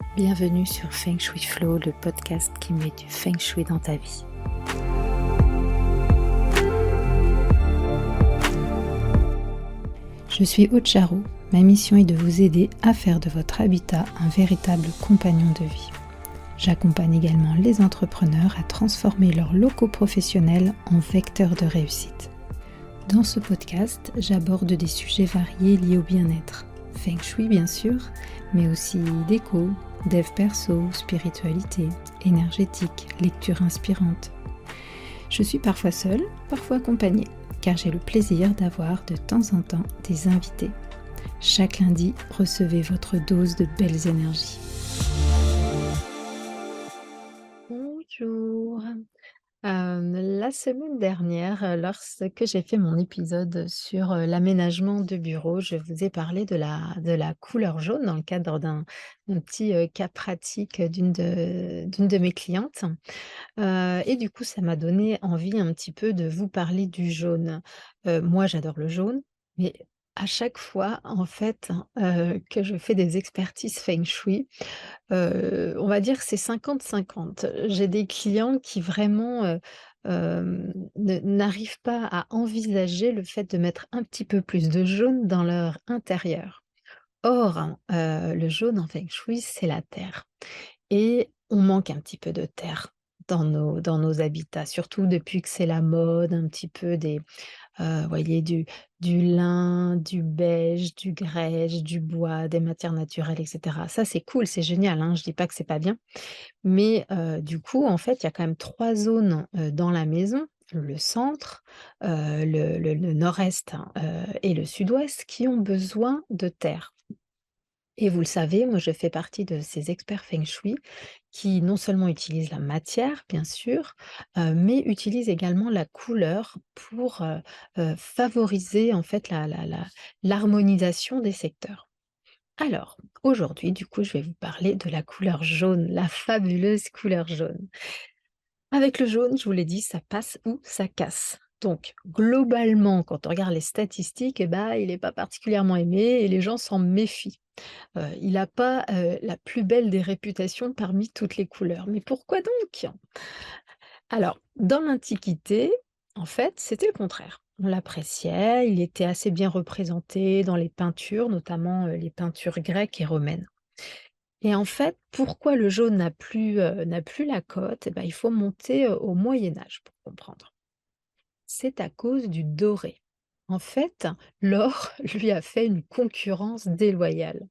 Bienvenue sur Feng Shui Flow, le podcast qui met du Feng Shui dans ta vie. Je suis Aude Charot. Ma mission est de vous aider à faire de votre habitat un véritable compagnon de vie. J'accompagne également les entrepreneurs à transformer leurs locaux professionnels en vecteurs de réussite. Dans ce podcast, j'aborde des sujets variés liés au bien-être. Feng Shui bien sûr, mais aussi déco, dev perso, spiritualité, énergétique, lecture inspirante. Je suis parfois seule, parfois accompagnée, car j'ai le plaisir d'avoir de temps en temps des invités. Chaque lundi, recevez votre dose de belles énergies. Bonjour. La semaine dernière, lorsque j'ai fait mon épisode sur l'aménagement de bureau, je vous ai parlé de la couleur jaune dans le cadre d'un petit cas pratique d'une de mes clientes. Et du coup, ça m'a donné envie un petit peu de vous parler du jaune. Moi, j'adore le jaune, mais à chaque fois, en fait, que je fais des expertises feng shui, on va dire que c'est 50-50. J'ai des clients qui vraiment, ne n'arrivent pas à envisager le fait de mettre un petit peu plus de jaune dans leur intérieur. Or, le jaune en feng shui, c'est la terre et on manque un petit peu de terre dans nos habitats, surtout depuis que c'est la mode un petit peu des voyez du lin, du beige, du grès, du bois, des matières naturelles et cetera. Ça, c'est cool, c'est génial, hein, je dis pas que c'est pas bien, mais du coup, en fait, il y a quand même 3 zones, dans la maison, le centre, le nord-est, hein, et le sud-ouest qui ont besoin de terre. Et vous le savez, moi je fais partie de ces experts feng shui qui non seulement utilisent la matière, bien sûr, mais utilisent également la couleur pour, favoriser en fait l'harmonisation des secteurs. Alors, aujourd'hui, du coup, je vais vous parler de la couleur jaune, la fabuleuse couleur jaune. Avec le jaune, je vous l'ai dit, ça passe ou ça casse. Donc, globalement, quand on regarde les statistiques, eh ben, il n'est pas particulièrement aimé et les gens s'en méfient. Il n'a pas, la plus belle des réputations parmi toutes les couleurs. Mais pourquoi donc? Alors, dans l'Antiquité, en fait, c'était le contraire. On l'appréciait, il était assez bien représenté dans les peintures, notamment, les peintures grecques et romaines. Et en fait, pourquoi le jaune n'a plus la cote? Eh ben, il faut monter, au Moyen Âge pour comprendre. C'est à cause du doré. En fait, l'or lui a fait une concurrence déloyale.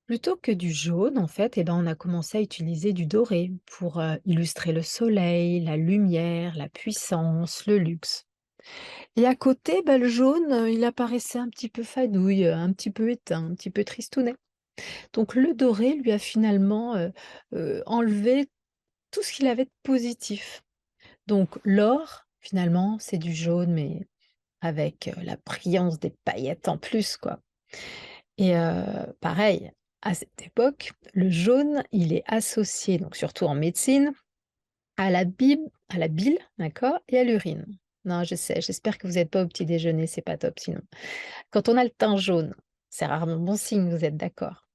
Plutôt que du jaune, en fait, eh ben, on a commencé à utiliser du doré pour illustrer le soleil, la lumière, la puissance, le luxe. Et à côté, bah, le jaune, il apparaissait un petit peu fadouille, un petit peu éteint, un petit peu tristounet. Donc le doré lui a finalement enlevé tout ce qu'il avait de positif. Donc l'or, finalement, c'est du jaune, mais avec la brillance des paillettes en plus, quoi. Et pareil, à cette époque, le jaune, il est associé, donc surtout en médecine, à la bile, d'accord? Et à l'urine. Non, je sais, j'espère que vous n'êtes pas au petit déjeuner, c'est pas top sinon. Quand on a le teint jaune, c'est rarement bon signe, vous êtes d'accord?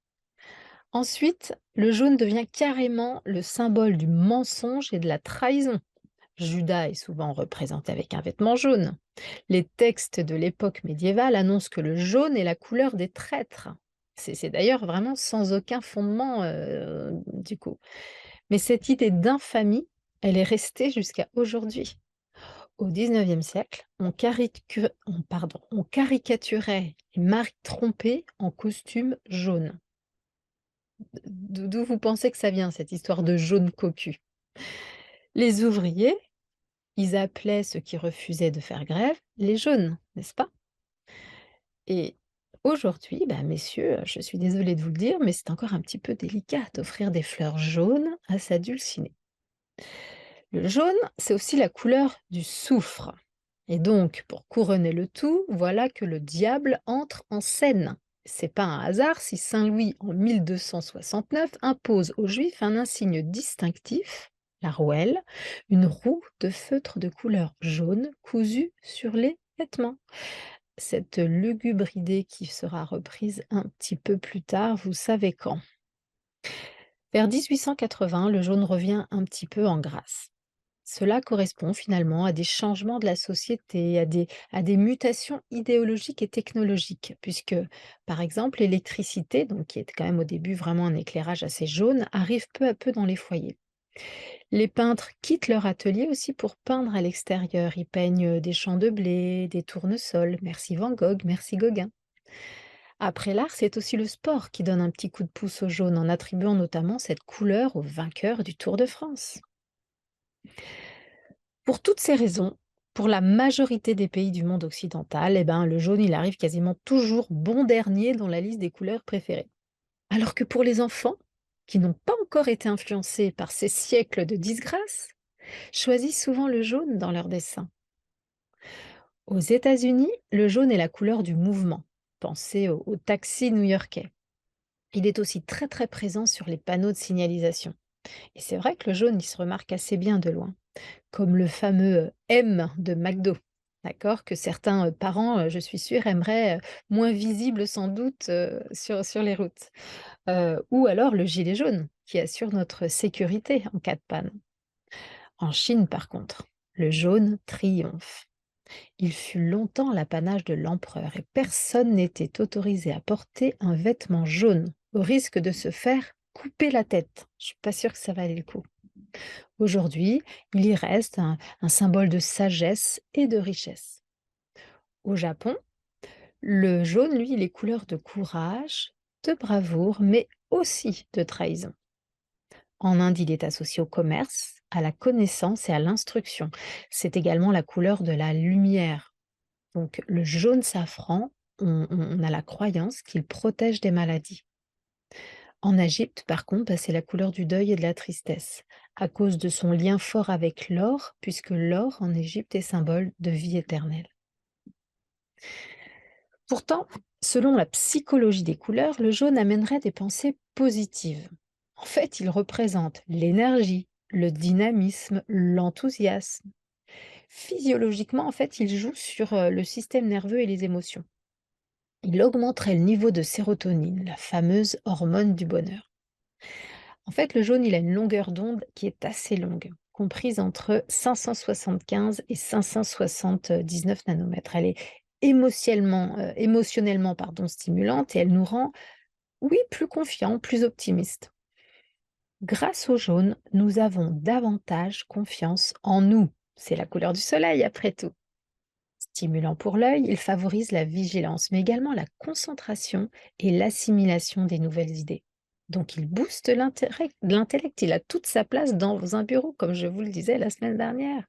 Ensuite, le jaune devient carrément le symbole du mensonge et de la trahison. Judas est souvent représenté avec un vêtement jaune. Les textes de l'époque médiévale annoncent que le jaune est la couleur des traîtres. C'est d'ailleurs vraiment sans aucun fondement, du coup. Mais cette idée d'infamie, elle est restée jusqu'à aujourd'hui. Au XIXe siècle, on caricaturait les maris trompés en costume jaune. D'où vous pensez que ça vient, cette histoire de jaune cocu? Les ouvriers, ils appelaient ceux qui refusaient de faire grève les jaunes, n'est-ce pas? Et aujourd'hui, bah, messieurs, je suis désolée de vous le dire, mais c'est encore un petit peu délicat d'offrir des fleurs jaunes à sa dulcinée. Le jaune, c'est aussi la couleur du soufre. Et donc, pour couronner le tout, voilà que le diable entre en scène. C'est pas un hasard si Saint Louis, en 1269, impose aux Juifs un insigne distinctif, la rouelle, une roue de feutre de couleur jaune cousue sur les vêtements. Cette lugubre idée qui sera reprise un petit peu plus tard, vous savez quand. Vers 1880, le jaune revient un petit peu en grâce. Cela correspond finalement à des changements de la société, à des mutations idéologiques et technologiques, puisque, par exemple, l'électricité, donc qui est quand même au début vraiment un éclairage assez jaune, arrive peu à peu dans les foyers. Les peintres quittent leur atelier aussi pour peindre à l'extérieur. Ils peignent des champs de blé, des tournesols. Merci Van Gogh, merci Gauguin. Après l'art, c'est aussi le sport qui donne un petit coup de pouce au jaune en attribuant notamment cette couleur aux vainqueurs du Tour de France. Pour toutes ces raisons, pour la majorité des pays du monde occidental, eh ben, le jaune, il arrive quasiment toujours bon dernier dans la liste des couleurs préférées. Alors que pour les enfants, qui n'ont pas encore été influencés par ces siècles de disgrâce, choisissent souvent le jaune dans leurs dessins. Aux États-Unis, le jaune est la couleur du mouvement. Pensez au taxi new-yorkais. Il est aussi très très présent sur les panneaux de signalisation. Et c'est vrai que le jaune, il se remarque assez bien de loin. Comme le fameux M de McDo. D'accord? Que certains, parents, je suis sûre, aimeraient, moins visible sans doute, sur les routes. Ou alors le gilet jaune, qui assure notre sécurité en cas de panne. En Chine, par contre, le jaune triomphe. Il fut longtemps l'apanage de l'empereur et personne n'était autorisé à porter un vêtement jaune, au risque de se faire couper la tête. Je suis pas sûre que ça valait le coup. Aujourd'hui, il y reste un symbole de sagesse et de richesse. Au Japon, le jaune, lui, il est couleur de courage, de bravoure, mais aussi de trahison. En Inde, il est associé au commerce, à la connaissance et à l'instruction. C'est également la couleur de la lumière. Donc, le jaune safran, on a la croyance qu'il protège des maladies. En Égypte, par contre, bah, c'est la couleur du deuil et de la tristesse, à cause de son lien fort avec l'or, puisque l'or en Égypte est symbole de vie éternelle. Pourtant, selon la psychologie des couleurs, le jaune amènerait des pensées positives. En fait, il représente l'énergie, le dynamisme, l'enthousiasme. Physiologiquement, en fait, il joue sur le système nerveux et les émotions. Il augmenterait le niveau de sérotonine, la fameuse hormone du bonheur. En fait, le jaune, il a une longueur d'onde qui est assez longue, comprise entre 575 et 579 nanomètres. Elle est émotionnellement pardon, stimulante et elle nous rend, oui, plus confiants, plus optimistes. Grâce au jaune, nous avons davantage confiance en nous. C'est la couleur du soleil, après tout. Stimulant pour l'œil, il favorise la vigilance, mais également la concentration et l'assimilation des nouvelles idées. Donc il booste l'intellect, il a toute sa place dans un bureau, comme je vous le disais la semaine dernière.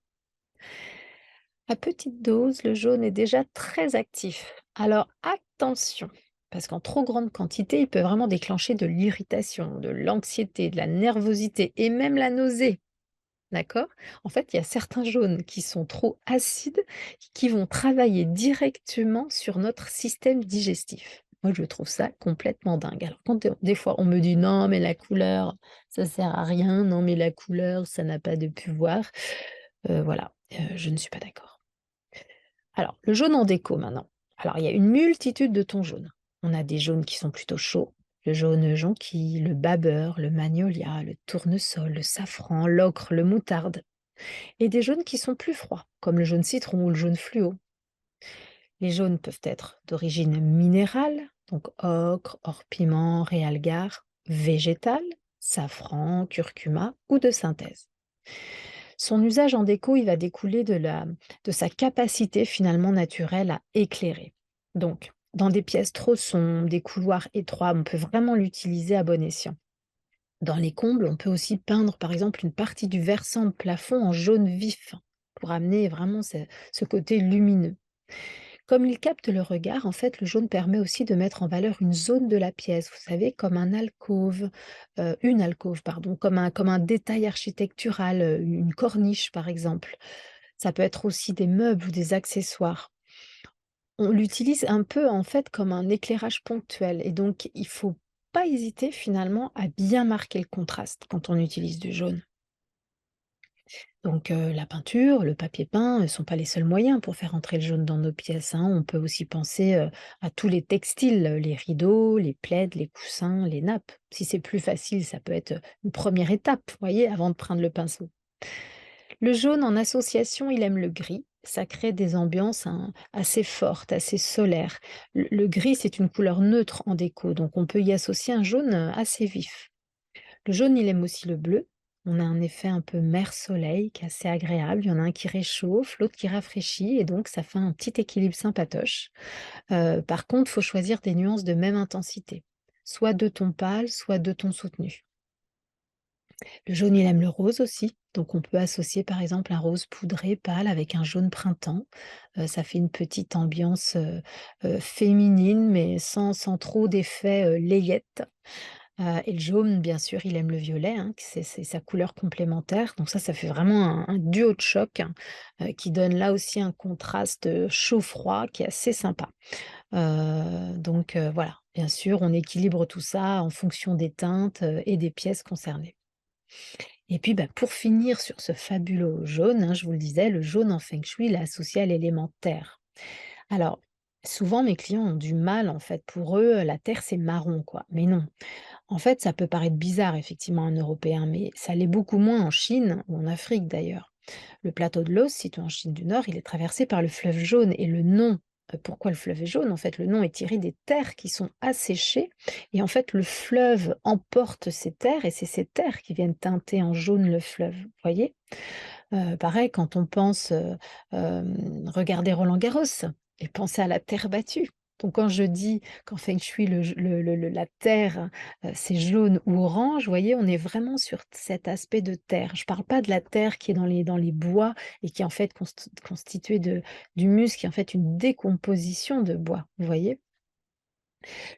À petite dose, le jaune est déjà très actif. Alors attention, parce qu'en trop grande quantité, il peut vraiment déclencher de l'irritation, de l'anxiété, de la nervosité et même la nausée. D'accord? En fait, il y a certains jaunes qui sont trop acides, qui vont travailler directement sur notre système digestif. Moi, je trouve ça complètement dingue. Alors, quand des fois, on me dit non, mais la couleur, ça sert à rien. Non, mais la couleur, ça n'a pas de pouvoir. Voilà, je ne suis pas d'accord. Alors, le jaune en déco maintenant. Alors, il y a une multitude de tons jaunes. On a des jaunes qui sont plutôt chauds, le jaune jonquille, le babeur, le magnolia, le tournesol, le safran, l'ocre, le moutarde. Et des jaunes qui sont plus froids, comme le jaune citron ou le jaune fluo. Les jaunes peuvent être d'origine minérale, donc ocre, or-piment, réalgar, végétal, safran, curcuma ou de synthèse. Son usage en déco, il va découler de sa capacité finalement naturelle à éclairer. Donc, dans des pièces trop sombres, des couloirs étroits, on peut vraiment l'utiliser à bon escient. Dans les combles, on peut aussi peindre par exemple une partie du versant de plafond en jaune vif pour amener vraiment ce côté lumineux. Comme il capte le regard, en fait, le jaune permet aussi de mettre en valeur une zone de la pièce, vous savez, comme une alcôve, pardon, comme un détail architectural, une corniche par exemple. Ça peut être aussi des meubles ou des accessoires. On l'utilise un peu en fait comme un éclairage ponctuel et donc il faut pas hésiter finalement à bien marquer le contraste quand on utilise du jaune. Donc la peinture, le papier peint ne sont pas les seuls moyens pour faire entrer le jaune dans nos pièces, hein. On peut aussi penser à tous les textiles, les rideaux, les plaids, les coussins, les nappes. Si c'est plus facile, ça peut être une première étape, vous voyez, avant de prendre le pinceau. Le jaune en association, il aime le gris. Ça crée des ambiances hein, assez fortes, assez solaires. Le gris, c'est une couleur neutre en déco, donc on peut y associer un jaune assez vif. Le jaune, il aime aussi le bleu. On a un effet un peu mer-soleil qui est assez agréable. Il y en a un qui réchauffe, l'autre qui rafraîchit, et donc ça fait un petit équilibre sympatoche. Par contre, il faut choisir des nuances de même intensité, soit deux tons pâles, soit deux tons soutenus. Le jaune, il aime le rose aussi. Donc, on peut associer par exemple un rose poudré pâle avec un jaune printemps. Ça fait une petite ambiance féminine, mais sans trop d'effet layette. Et le jaune, bien sûr, il aime le violet, hein, que c'est sa couleur complémentaire. Donc ça fait vraiment un duo de choc hein, qui donne là aussi un contraste chaud-froid qui est assez sympa. Voilà, bien sûr, on équilibre tout ça en fonction des teintes et des pièces concernées. Et puis, bah, pour finir sur ce fabuleux jaune, hein, je vous le disais, le jaune en feng shui, il est associé à l'élément terre. Alors, souvent, mes clients ont du mal, en fait. Pour eux, la terre, c'est marron, quoi. Mais non. En fait, ça peut paraître bizarre, effectivement, à un Européen, mais ça l'est beaucoup moins en Chine ou en Afrique, d'ailleurs. Le plateau de Laos, situé en Chine du Nord, il est traversé par le fleuve jaune et le nom. Pourquoi le fleuve est jaune? En fait, le nom est tiré des terres qui sont asséchées et en fait, le fleuve emporte ces terres et c'est ces terres qui viennent teinter en jaune le fleuve, vous voyez? Pareil quand on pense, regarder Roland-Garros et penser à la terre battue. Donc quand je dis qu'en feng shui la terre, c'est jaune ou orange, vous voyez, on est vraiment sur cet aspect de terre. Je parle pas de la terre qui est dans les bois et qui est en fait constituée de d'humus, qui est en fait une décomposition de bois, vous voyez?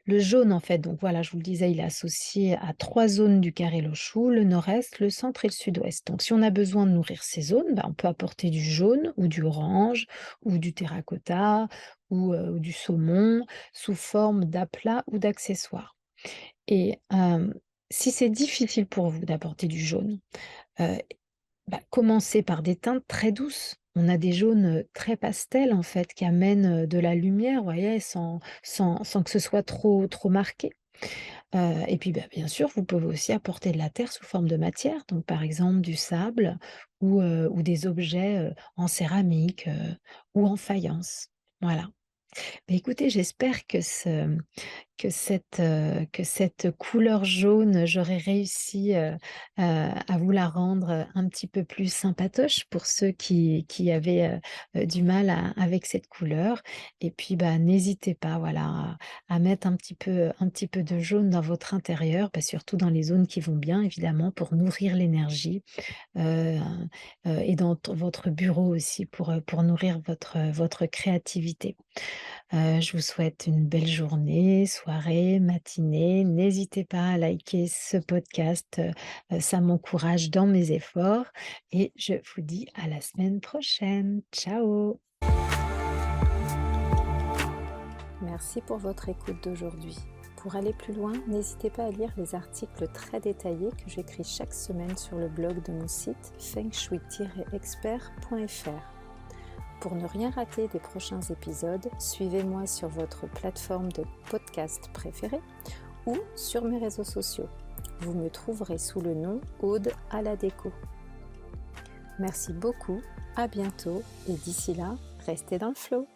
Le jaune, en fait, donc voilà, je vous le disais, il est associé à 3 zones du carré Lochou, le nord-est, le centre et le sud-ouest. Donc si on a besoin de nourrir ces zones, bah, on peut apporter du jaune ou du orange ou du terracotta ou du saumon sous forme d'aplats ou d'accessoires. Et si c'est difficile pour vous d'apporter du jaune, heu bah, commencer par des teintes très douces. On a des jaunes, très pastel en fait, qui amènent, de la lumière, vous voyez? Sans que ce soit trop marqué. Et puis, bah, bien sûr, vous pouvez aussi apporter de la terre sous forme de matière, donc par exemple du sable ou des objets, en céramique, ou en faïence. Voilà. Beh, écoutez, j'espère que cette couleur jaune, j'aurais réussi, à vous la rendre, un petit peu plus sympatoche pour ceux qui avaient, du mal avec cette couleur et puis, bah, n'hésitez pas, voilà, à mettre un petit peu de jaune dans votre intérieur, bah, surtout dans les zones qui vont bien évidemment pour nourrir l'énergie, heu et dans votre bureau aussi pour nourrir votre créativité. Je vous souhaite une belle journée, soirée, matinée. N'hésitez pas à liker ce podcast, ça m'encourage dans mes efforts et je vous dis à la semaine prochaine. Ciao! Merci pour votre écoute d'aujourd'hui. Pour aller plus loin, n'hésitez pas à lire les articles très détaillés que j'écris chaque semaine sur le blog de mon site fengshui-expert.fr. Pour ne rien rater des prochains épisodes, suivez-moi sur votre plateforme de podcast préférée ou sur mes réseaux sociaux. Vous me trouverez sous le nom Aude à la déco. Merci beaucoup, à bientôt et d'ici là, restez dans le flow.